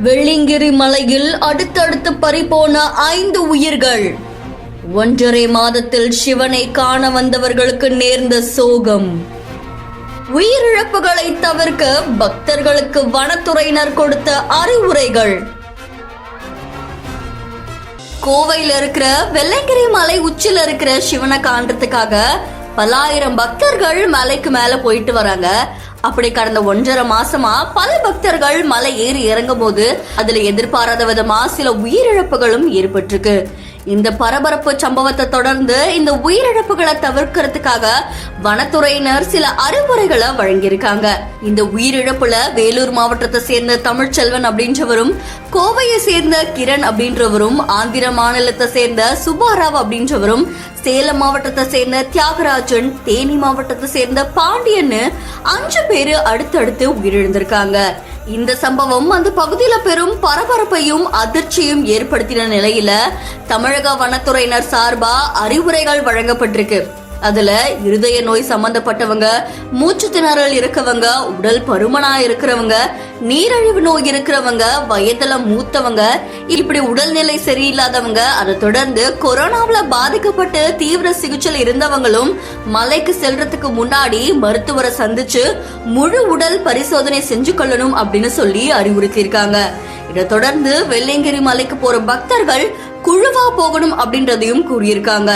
வெள்ளியங்கிரி மலையில் அடுத்தடுத்து பறிபோன 5 உயிர்கள். 1.5 மாதத்தில் சிவனை காண வந்தவர்களுக்கு நேர்ந்த சோகம். உயிரிழப்புகளை தவிர்க்க பக்தர்களுக்கு வனத்துறையினர் கொடுத்த அறிவுரைகள். கோவையில் இருக்கிற வெள்ளியங்கிரி மலை உச்சில இருக்கிற சிவனை காண்றதுக்காக பல்லாயிரம் பக்தர்கள் மலைக்கு மேல போயிட்டு வராங்க. அப்படி கடந்த 1.5 மாசமா பல பக்தர்கள் மலை ஏறி இறங்கும் போது அதுல எதிர்பாராத விதமா சில உயிரிழப்புகளும் ஏற்பட்டிருக்கு. இந்த பரபரப்பு சம்பவத்தை தொடர்ந்து இந்த உயிரிழப்புகளை தவிர்க்கிறதுக்காக வனத்துறையினர் சில அறிவுரைகளை வழங்கியிருக்காங்க. இந்த உயிரிழப்புல வேலூர் மாவட்டத்தை சேர்ந்த தமிழ்ச்செல்வன் அப்படின்றவரும், கோவையை சேர்ந்த கிரண் அப்படின்றவரும், ஆந்திர மாநிலத்தை சேர்ந்த சுப்பாராவ் அப்படின்றவரும், சேலம் மாவட்டத்தை சேர்ந்த தியாகராஜன், தேனி மாவட்டத்தை சேர்ந்த பாண்டியன்னு 5 பேரு அடுத்தடுத்து உயிரிழந்திருக்காங்க. இந்த சம்பவம் அந்த பகுதியில பெரும் பரபரப்பையும் அதிர்ச்சியும் ஏற்படுத்தின நிலையில தமிழக வனத்துறையினர் சார்பா அறிவுரைகள் வழங்கப்பட்டிருக்கு. அதுல இருதய நோய் சம்பந்தப்பட்டவங்க, மூச்சு திணறல் இருக்கவங்க, உடல் பருமனா இருக்கிறவங்க, நீரிழிவு நோய் இருக்கிறவங்க, வயதுல மூத்தவங்க, இப்படி உடல்நிலை சரியில்லாதவங்க, அதை தொடர்ந்து கொரோனாவில பாதிக்கப்பட்டு தீவிர சிகிச்சையில் இருந்தவங்களும் மலைக்கு செல்றதுக்கு முன்னாடி மருத்துவரை சந்திச்சு முழு உடல் பரிசோதனை செஞ்சு கொள்ளணும் அப்படின்னு சொல்லி அறிவுறுத்தியிருக்காங்க. இதை தொடர்ந்து வெள்ளியங்கிரி மலைக்கு போற பக்தர்கள் குழுவா போகணும் அப்படின்றதையும் கூறியிருக்காங்க.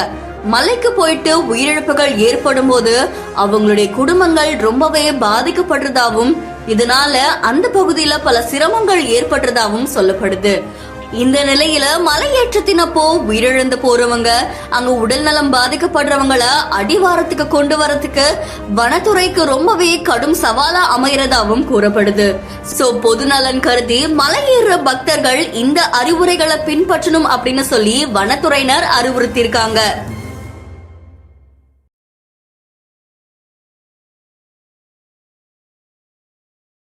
மலைக்கு போயிட்டு உயிரிழப்புகள் ஏற்படும் போது அவங்களுடைய குடும்பங்கள் ரொம்பவே பாதிக்கப்படுறதாவும், இதனால அந்த பகுதியில பல சிரமங்கள் ஏற்படுறதாவும் சொல்லப்படுது. இந்த நிலையில மலையேற்றத்தினப்போ உயிரிழந்து போறவங்க, அங்க உடல் நலம் பாதிக்கப்படுறவங்கள அடிவாரத்துக்கு கொண்டு வரதுக்கு வனத்துறைக்கு ரொம்பவே கடும் சவாலா அமையறதாவும் கூறப்படுது. சோ பொது நலன் கருதி மலையேற பக்தர்கள் இந்த அறிவுரைகளை பின்பற்றணும் அப்படின்னு சொல்லி வனத்துறையினர் அறிவுறுத்தியிருக்காங்க.